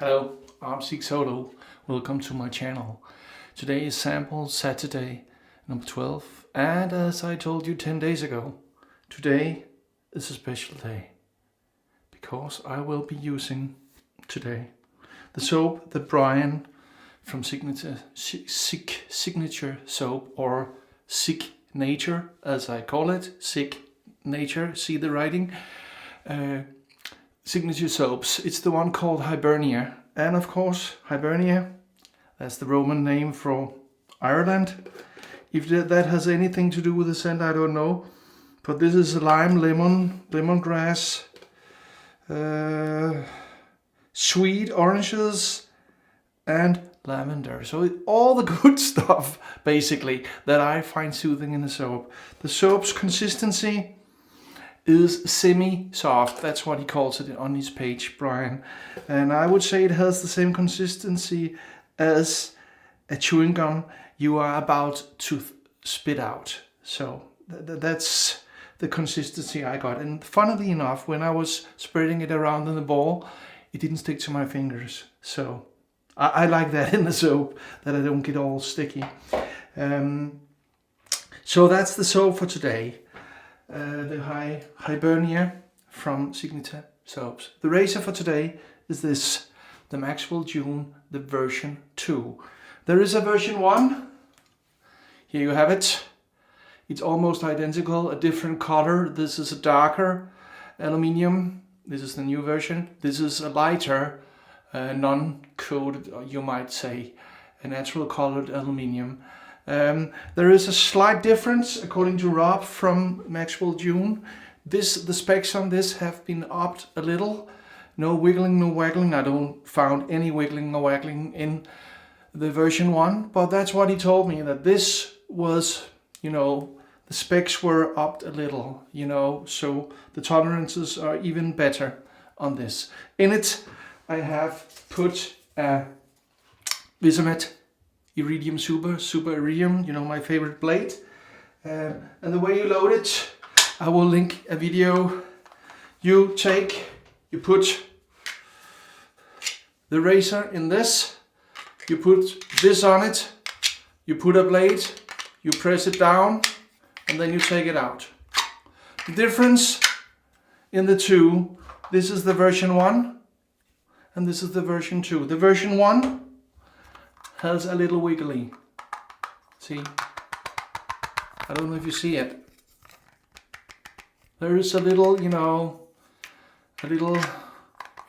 Hello, I'm Sigsolo. Welcome to my channel. Today is sample Saturday number 12, and as I told you 10 days ago, today is a special day because I will be using today the soap that Brian from Signature Soap, or Signature as I call it, Signature, see the writing, Signature soaps. It's the one called Hibernia, and of course Hibernia, that's the Roman name for Ireland. If that has anything to do with the scent, I don't know, but this is lime, lemon, lemongrass, sweet oranges and lavender. So all the good stuff basically that I find soothing in the soap. The soap's consistency is semi-soft. That's what he calls it on his page, Brian. And I would say it has the same consistency as a chewing gum you are about to spit out. So that's the consistency I got. And funnily enough, when I was spreading it around in the ball, it didn't stick to my fingers. So I like that in the soap, that I don't get all sticky. So that's the soap for today. The Hibernia from Signature Soaps. The razor for today is this, the Maxwell-June, the version 2. There is a version 1. Here you have it. It's almost identical, a different color. This is a darker aluminium. This is the new version. This is a lighter, non-coated, you might say, a natural colored aluminium. There is a slight difference according to Rob from Maxwell-June. The specs on this have been upped a little. No wiggling, no waggling. I don't found any wiggling or waggling in the version 1, but that's what he told me, that this was, the specs were upped a little, so the tolerances are even better on this. In it, I have put a Wizamet Iridium Super Iridium, my favorite blade. And the way you load it, I will link a video. You put the razor in this, you put this on it, you put a blade, you press it down, and then you take it out. The difference in the two, this is the version 1, and this is the version 2. The version 1 has a little wiggly. See? I don't know if you see it. There is a little,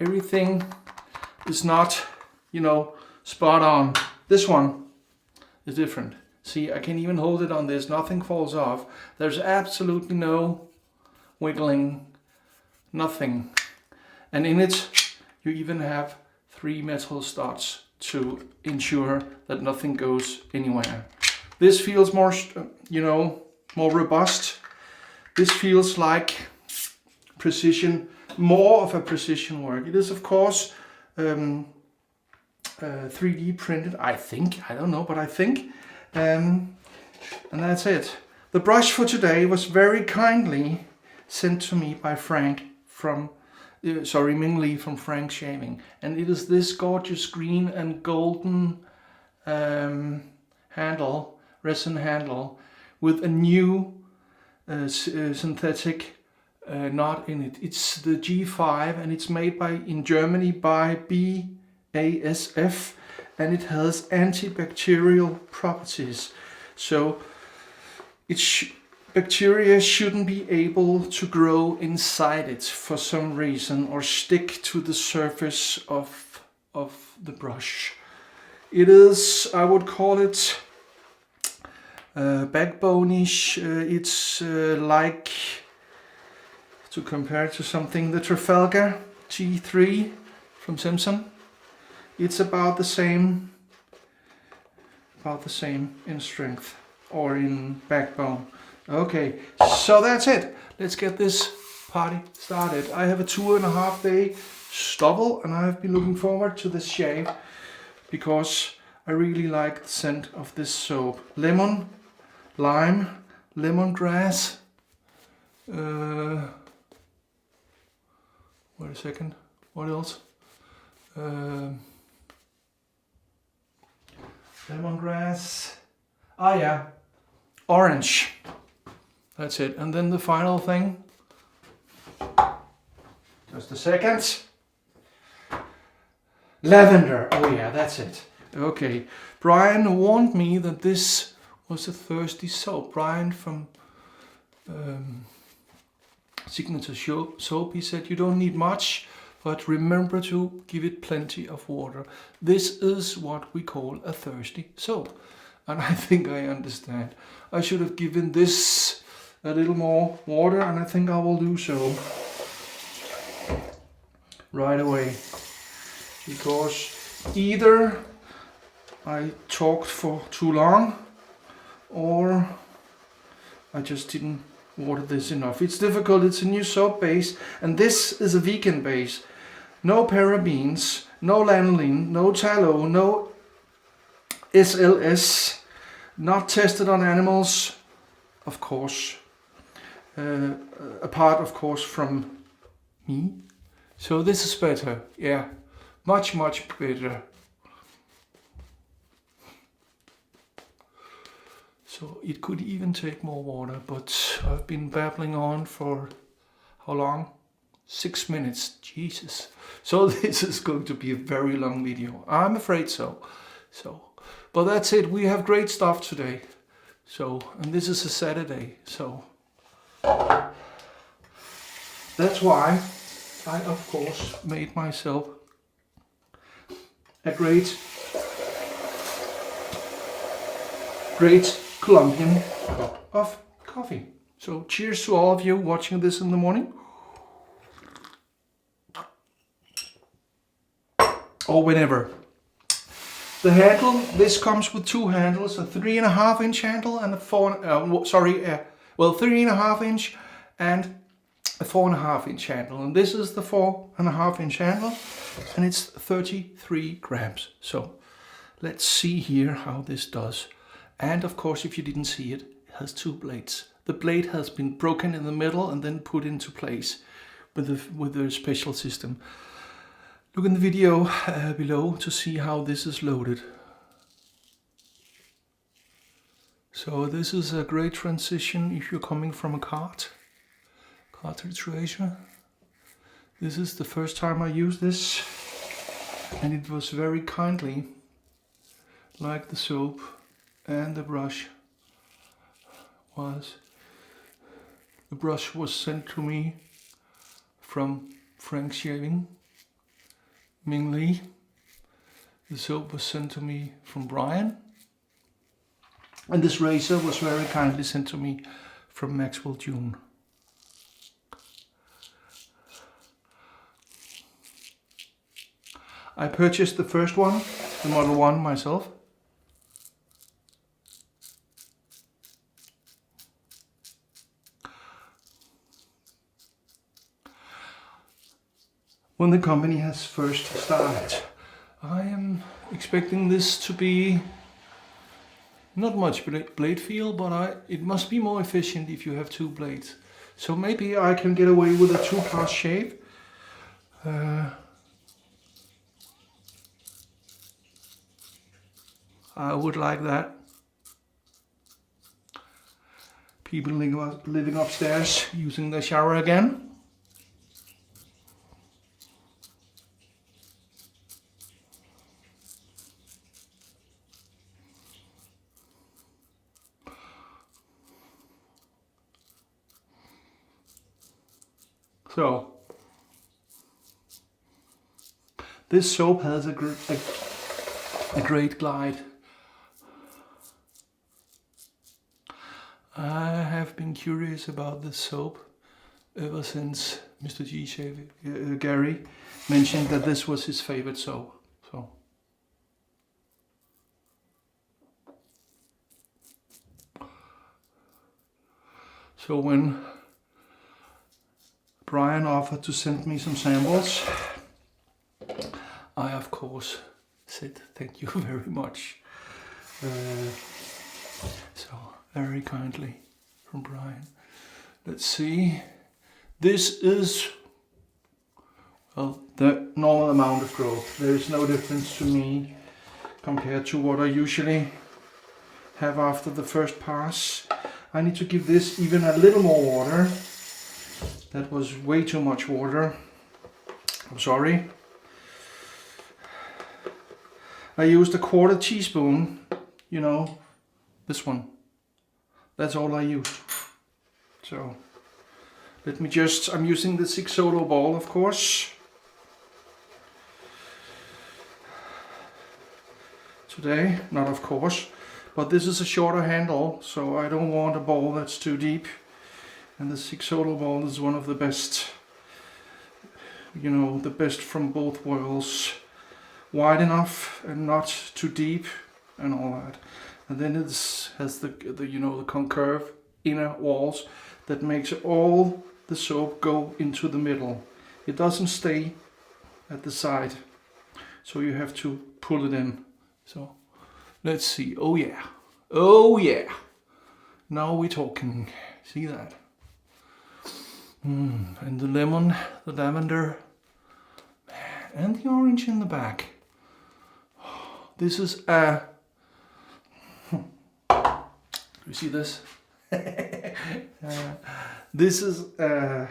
everything is not, spot on. This one is different. See, I can even hold it on this, nothing falls off. There's absolutely no wiggling, nothing. And in it, you even have 3 metal studs to ensure that nothing goes anywhere. This feels more, more robust. This feels like precision, more of a precision work. It is, of course, 3D printed, I think. I don't know, but I think. And that's it. The brush for today was very kindly sent to me by Frank from Ming Lee from Frank Shaving, and it is this gorgeous green and golden handle, resin handle, with a new synthetic knot in it. It's the G5, and it's made in Germany by BASF, and it has antibacterial properties. So bacteria shouldn't be able to grow inside it for some reason, or stick to the surface of the brush. It is, I would call it backbone-ish. It's like, to compare it to something, the Trafalgar G3 from Simpson. It's about the same in strength or in backbone. Okay, so that's it. Let's get this party started. I have a 2.5 day stubble, and I have been looking forward to this shave because I really like the scent of this soap. Lemon, lime, lemongrass. Wait a second. What else? lemongrass. Ah yeah, orange. That's it. And then the final thing. Just a second. Lavender. Oh yeah, that's it. Okay. Brian warned me that this was a thirsty soap. Brian from Signature Soap. He said you don't need much, but remember to give it plenty of water. This is what we call a thirsty soap. And I think I understand. I should have given this a little more water, and I think I will do so right away. Because either I talked for too long, or I just didn't water this enough. It's difficult. It's a new soap base, and this is a vegan base. No parabens, no lanolin, no tallow, no SLS, not tested on animals, of course. Apart, of course, from me. So this is better. Yeah, much better. So it could even take more water, but I've been babbling on for how long? 6 minutes. Jesus. So this is going to be a very long video. I'm afraid so. But that's it. We have great stuff today. And this is a Saturday. So that's why I, of course, made myself a great Colombian cup of coffee. So cheers to all of you watching this in the morning. Or whenever. The handle, this comes with two handles, a 3.5 inch handle and a 3.5 inch and a 4.5 inch handle. And this is the 4.5 inch handle, and it's 33 grams. So let's see here how this does. And of course, if you didn't see it, it has two blades. The blade has been broken in the middle and then put into place with a special system. Look in the video below to see how this is loaded. So this is a great transition if you're coming from a cartridge razor. This is the first time I used this, and it was very kindly, like the soap and the brush was. The brush was sent to me from Frank Shaving, Ming Lee. The soap was sent to me from Brian. And this razor was very kindly sent to me from Maxwell-June. I purchased the first one, the Model 1, myself. When the company has first started. I am expecting this to be not much blade feel, but it must be more efficient if you have two blades. So maybe I can get away with a 2-pass shave. I would like that. People living upstairs using the shower again. So this soap has a great glide. I have been curious about this soap ever since Mr. Gary mentioned that this was his favorite soap. So when Brian offered to send me some samples, I of course said thank you very much. So very kindly from Brian. Let's see. This is, well, the normal amount of growth. There is no difference to me compared to what I usually have after the first pass. I need to give this even a little more water. That was way too much water. I'm sorry. I used a 1/4 teaspoon, you know, this one. That's all I use. So let me just, I'm using the sigsolo ball, of course. Today, not of course, but this is a shorter handle, so I don't want a ball that's too deep. And the sigsolo ball is one of the best, you know, the best from both worlds. Wide enough and not too deep and all that. And then it has the you know, the concave inner walls that makes all the soap go into the middle. It doesn't stay at the side, so you have to pull it in. So let's see. Oh yeah, oh yeah, now we're talking. See that? And the lemon, the lavender, and the orange in the back. This is a, you see this? This is a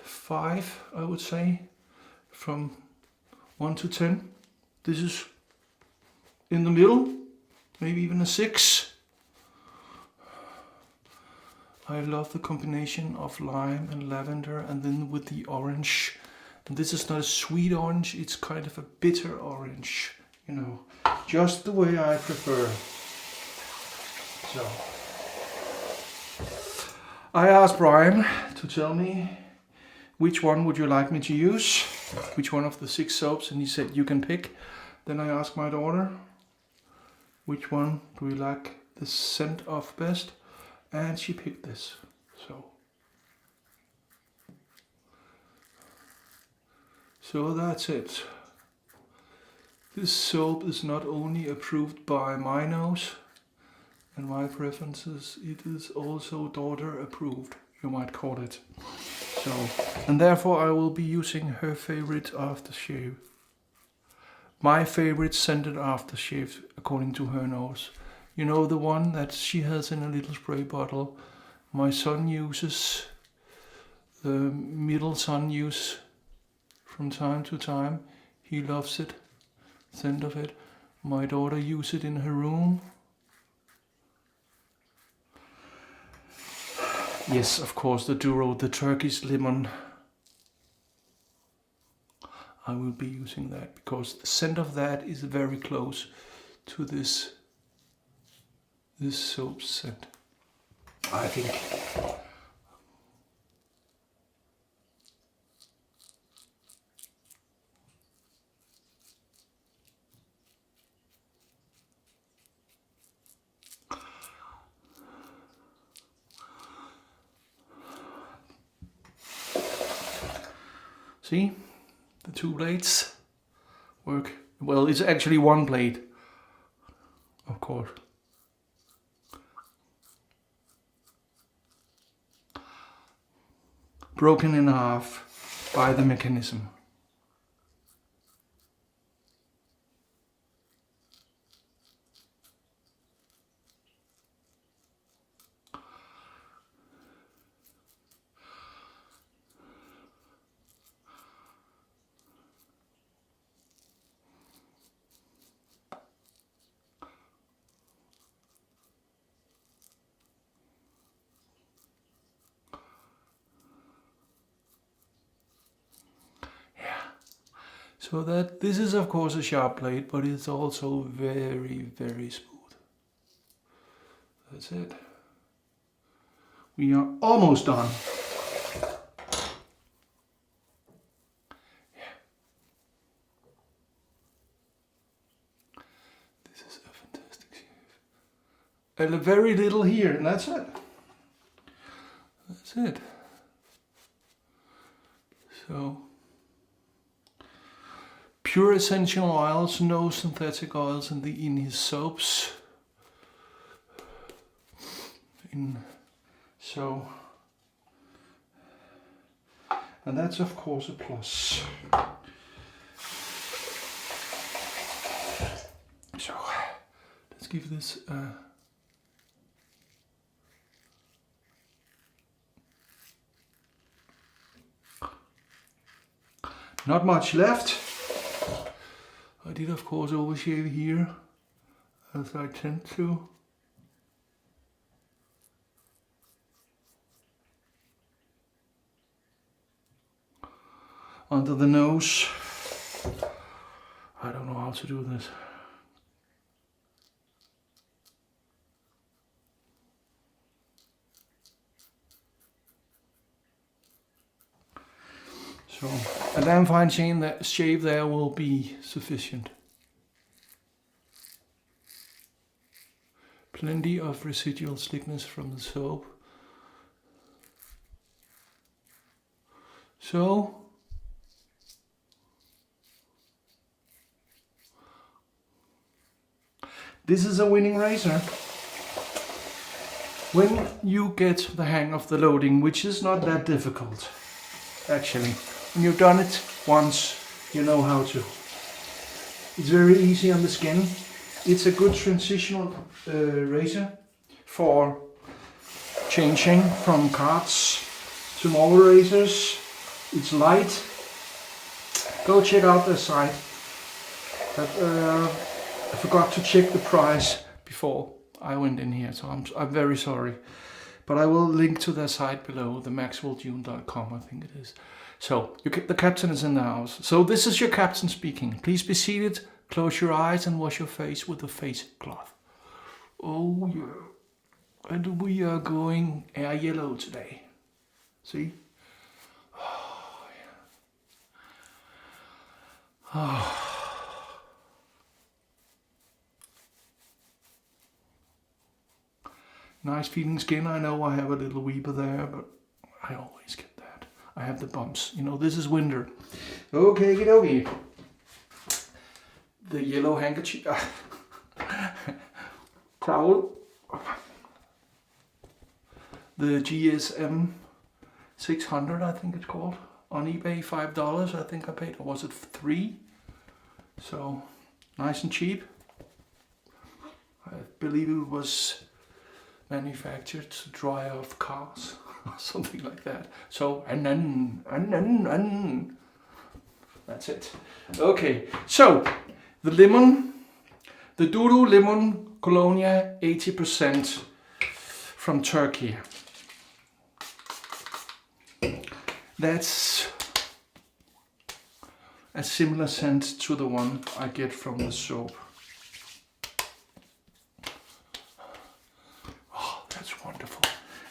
5, I would say, from 1 to 10. This is in the middle, maybe even a 6. I love the combination of lime and lavender, and then with the orange. And this is not a sweet orange, it's kind of a bitter orange, you know, just the way I prefer. So I asked Brian to tell me which one would you like me to use, which one of the 6 soaps, and he said you can pick. Then I asked my daughter, which one do you like the scent of best, and she picked this. So that's it. This soap is not only approved by my nose and my preferences, it is also daughter approved, you might call it. So, and therefore I will be using her favorite aftershave. My favorite scented aftershave according to her nose. You know, the one that she has in a little spray bottle. My son uses, the middle son uses from time to time. He loves it, scent of it. My daughter uses it in her room. Yes, of course, the Duru, the Turkish lemon. I will be using that because the scent of that is very close to this soap scent, I think. See, the 2 blades work. Well, it's actually 1 blade, of course. Broken in half by the mechanism. So that this is of course a sharp blade, but it's also very, very smooth. That's it. We are almost done. Yeah. This is a fantastic shave. And a very little here, and that's it. That's it. So pure essential oils, no synthetic oils in his soaps. And that's of course a plus. So let's give this not much left. I did of course overshave here, as I tend to. Under the nose. I don't know how to do this. So a damn fine shave there will be sufficient. Plenty of residual slickness from the soap. So this is a winning razor. When you get the hang of the loading, which is not that difficult, actually. When you've done it once, you know how to. It's very easy on the skin. It's a good transitional razor for changing from cards to normal razors. It's light. Go check out their site. I forgot to check the price before I went in here, so I'm very sorry. But I will link to their site below, the Maxwell-June.com, I think it is. So, the captain is in the house. So this is your captain speaking. Please be seated, close your eyes and wash your face with a face cloth. Oh yeah. And we are going air yellow today. See? Oh yeah. Oh. Nice feeling skin. I know I have a little weeper there, but I always get that. I have the bumps. You know, this is winter. Okay, okay. The yellow handkerchief. Towel. The GSM 600, I think it's called. On eBay, $5. I think I paid, or was it $3? So, nice and cheap. I believe it was manufactured to dry off cars or something like that. So, and then that's it. Okay, so the Limon, the Duru Limon Kolonia 80% from Turkey. That's a similar scent to the one I get from the soap. Wonderful.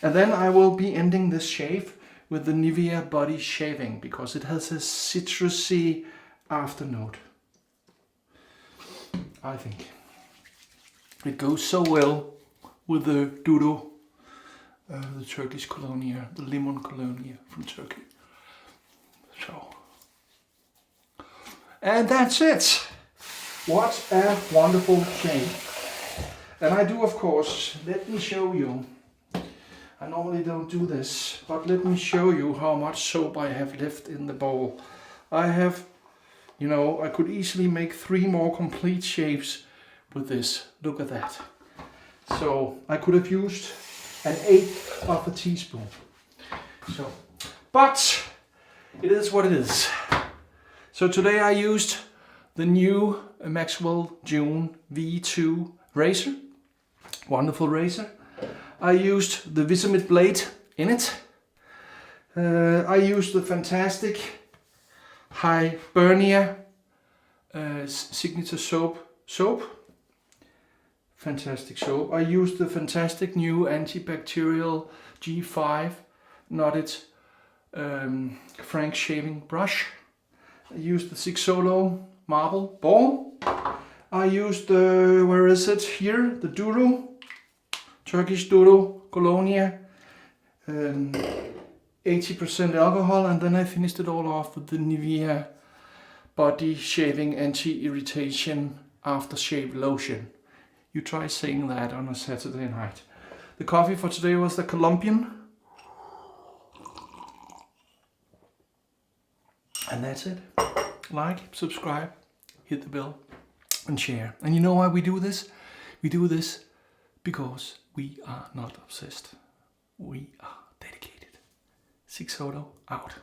And then I will be ending this shave with the Nivea body shaving because it has a citrusy afternote. I think it goes so well with the Duru, the Turkish Kolonia, the Limon Kolonia from Turkey. So, and that's it. What a wonderful shave. And I do, of course, let me show you. I normally don't do this, but let me show you how much soap I have left in the bowl. I have, you know, I could easily make 3 more complete shaves with this. Look at that. So I could have used 1/8 of a teaspoon. So, but it is what it is. So today I used the new Maxwell-June V2 razor. Wonderful razor. I used the Wizamet blade in it. I used the fantastic Hibernia signature soap. Fantastic soap. I used the fantastic new antibacterial G5 knotted Frank shaving brush. I used the Sigsolo marble Balm. I used the, where is it here? The Duru. Turkish Duru, Kolonia, 80% alcohol, and then I finished it all off with the Nivea body shaving anti-irritation aftershave lotion. You try saying that on a Saturday night. The coffee for today was the Colombian. And that's it. Like, subscribe, hit the bell, and share. And you know why we do this? We do this because we are not obsessed. We are dedicated. Sigsolo out.